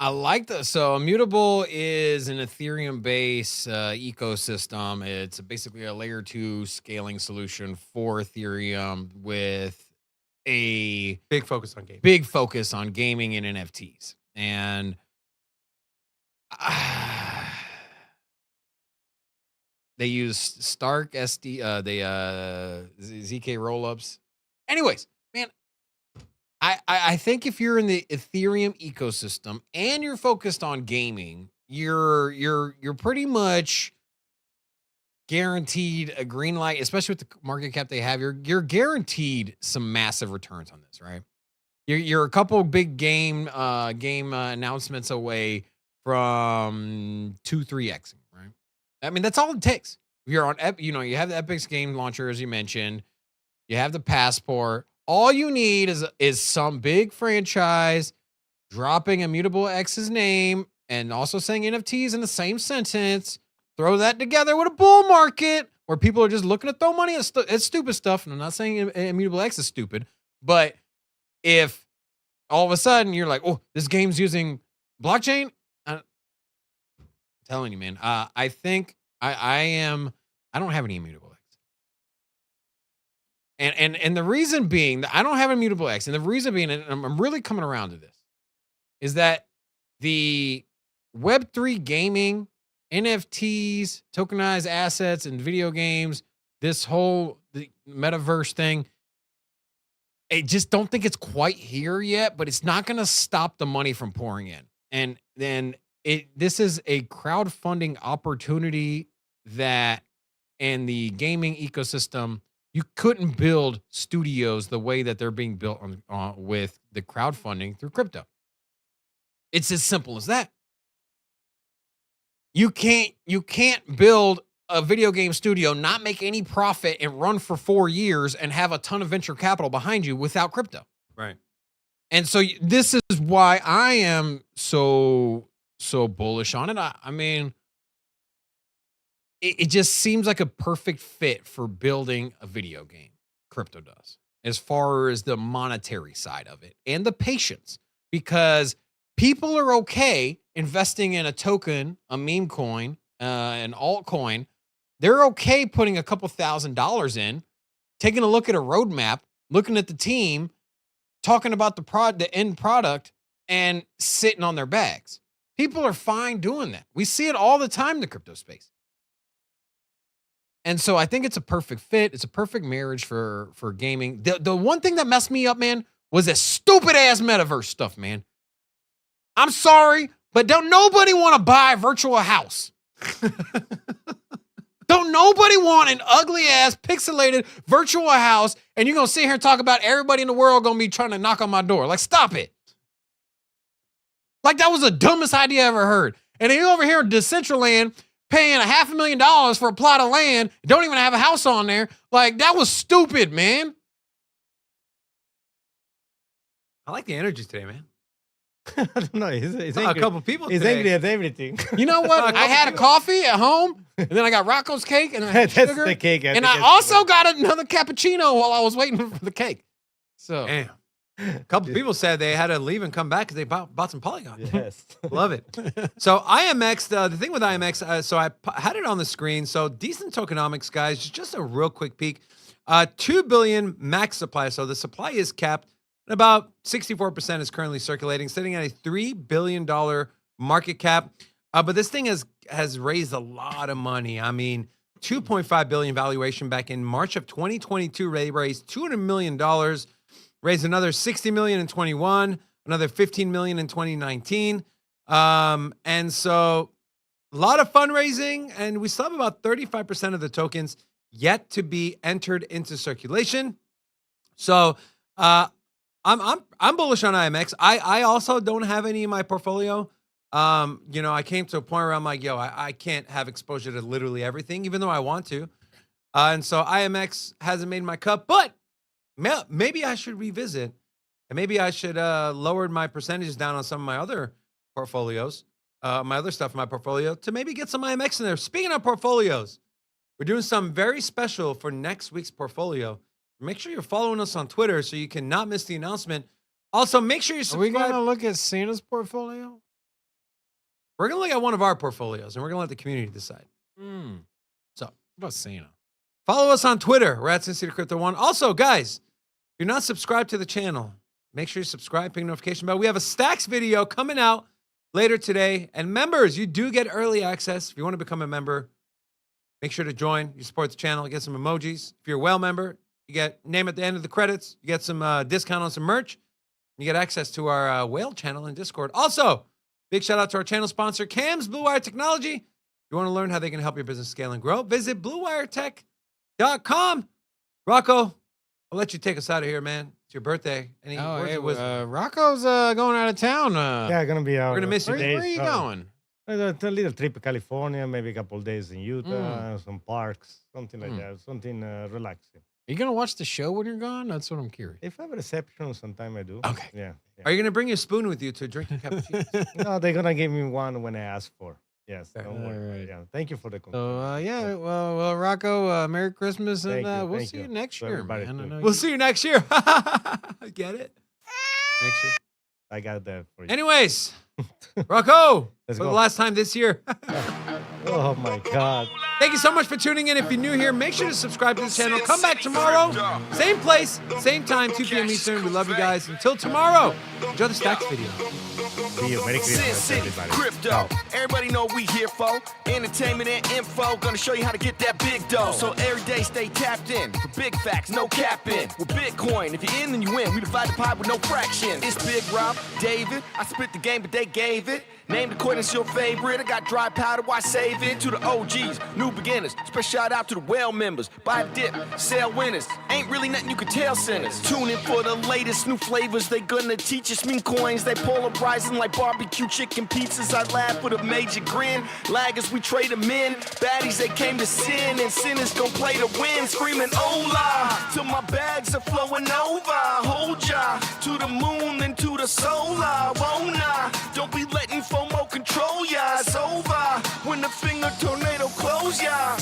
I like that. So Immutable is an Ethereum-based ecosystem. It's basically a layer 2 scaling solution for Ethereum with a Big focus on gaming. big focus on gaming and NFTs. And they use Stark SD, ZK rollups. Anyways, man, I think if you're in the Ethereum ecosystem and you're focused on gaming, you're pretty much guaranteed a green light, especially with the market cap they have. You're guaranteed some massive returns on this, right? You're a couple big game announcements away from 2-3x, right? I mean, that's all it takes. You're on, you have the Epic's game launcher, as you mentioned. You have the Passport. All you need is some big franchise dropping Immutable X's name and also saying NFTs in the same sentence. Throw that together with a bull market where people are just looking to throw money at stupid stuff. And I'm not saying Immutable X is stupid, but if all of a sudden you're like, oh, this game's using blockchain, I'm telling you, man, I think I don't have any Immutable X. And the reason being that I don't have Immutable X, and the reason being, and I'm really coming around to this, is that the Web3 gaming, NFTs, tokenized assets, and video games, this whole the metaverse thing, I just don't think it's quite here yet, but it's not going to stop the money from pouring in. And then this is a crowdfunding opportunity that in the gaming ecosystem, you couldn't build studios the way that they're being built on with the crowdfunding through crypto. It's as simple as that. You can't build a video game studio, not make any profit, and run for 4 years and have a ton of venture capital behind you without crypto. Right. And so this is why I am so bullish on it. I mean, it just seems like a perfect fit for building a video game. Crypto does, as far as the monetary side of it and the patience, because people are okay investing in a token, a meme coin, an altcoin. They're okay putting a couple $1,000s in, taking a look at a roadmap, looking at the team, talking about the end product, and sitting on their bags. People are fine doing that. We see it all the time in the crypto space. And so I think it's a perfect fit. It's a perfect marriage for gaming. The one thing that messed me up, man, was that stupid ass metaverse stuff, man. I'm sorry, but don't nobody want to buy a virtual house. Don't nobody want an ugly ass pixelated virtual house, and you're gonna sit here and talk about everybody in the world gonna be trying to knock on my door. Like, stop it. Like, that was the dumbest idea I ever heard. And you over here in Decentraland paying $500,000 for a plot of land, don't even have a house on there. Like, that was stupid, man. I like the energy today, man. I don't know. He's Saw a angry. couple people He's today. angry at everything. You know what? I had a coffee at home, and then I got Rocco's cake, and I had That's sugar, the cake. and I also got another cappuccino while I was waiting for the cake. So, Damn. A couple people said they had to leave and come back because they bought some Polygon. Yes. Love it. So IMX, the thing with IMX, so I had it on the screen. So decent tokenomics, guys. Just a real quick peek. 2 billion max supply. So the supply is capped. And about 64% is currently circulating, sitting at a $3 billion market cap. But this thing has raised a lot of money. I mean, 2.5 billion valuation back in March of 2022. They raised $200 million. Raised another 60 million in 21, another 15 million in 2019. And so a lot of fundraising, and we still have about 35% of the tokens yet to be entered into circulation. So I'm bullish on IMX. I also don't have any in my portfolio. I came to a point where I'm like, I can't have exposure to literally everything, even though I want to. And so IMX hasn't made my cut, but maybe I should revisit, and maybe I should lower my percentages down on some of my other portfolios, my other stuff in my portfolio, to maybe get some IMX in there. Speaking of portfolios, we're doing something very special for next week's portfolio. Make sure you're following us on Twitter so you cannot miss the announcement. Also, make sure you are we subscribe. going to look at Santa's portfolio? We're going to look at one of our portfolios, and we're going to let the community decide. So, What about Santa? follow us on Twitter. We're at Sin City Crypto 1. Also, guys, if you're not subscribed to the channel, make sure you subscribe, ping notification bell. We have a Stacks video coming out later today. And members, you do get early access. If you want to become a member, make sure to join. You support the channel, get some emojis. If you're a whale member, you get name at the end of the credits. You get some discount on some merch. You get access to our whale channel in Discord. Also, big shout out to our channel sponsor, Cam's Blue Wire Technology. If you want to learn how they can help your business scale and grow, visit bluewiretech.com. Rocco, I'll let you take us out of here, man. It's your birthday. Any words of wisdom? Rocco's going out of town. Yeah, gonna be out. We're gonna miss you. Where are you going? A little trip to California, maybe a couple of days in Utah, some parks, something like that, something relaxing. Are you going to watch the show when you're gone? That's what I'm curious. If I have a reception, sometime I do. Okay. Yeah. Are you going to bring your spoon with you to drink the cappuccino? No, they're gonna give me one when I ask for. Yes. Fair. Don't worry. Alright. Yeah. Thank you for the. So, well, Rocco, Merry Christmas, and Thank you, we'll thank see you you. next To year, everybody, man. I too. know We'll you- see you next year. Get it? Next year. I got that for you. Anyways, Rocco, Let's for go. the last time this year. Oh my God. Thank you so much for tuning in. If you're new here, make sure to subscribe to the channel. Come back tomorrow. Same place, same time, 2 p.m. Eastern. We love you guys. Until tomorrow, enjoy the Stacks video. See you. Merry Sin Christmas, City everybody. Crypto. Everybody know we here for entertainment and info. Gonna show you how to get that big dough. So every day stay tapped in for big facts, no capping. With Bitcoin, if you're in, then you win. We divide the pie with no fraction. It's Big Rob, David. I spit the game, but they gave it. Named according to your favorite. I got dry powder, why save it? To the OGs, new beginners. Special shout out to the well members. Buy a dip, sell winners. Ain't really nothing you can tell sinners. Tune in for the latest new flavors. They gonna teach us mean coins. They polarizing like barbecue chicken pizzas. I laugh with a major grin. Laggers, we trade them in. Baddies, they came to sin. And sinners gon' play to win. Screaming hola till my bags are flowing over. Hold ya to the moon then to the solar. Won't I? Don't be letting FOMO control ya. It's over when the finger tornado close ya.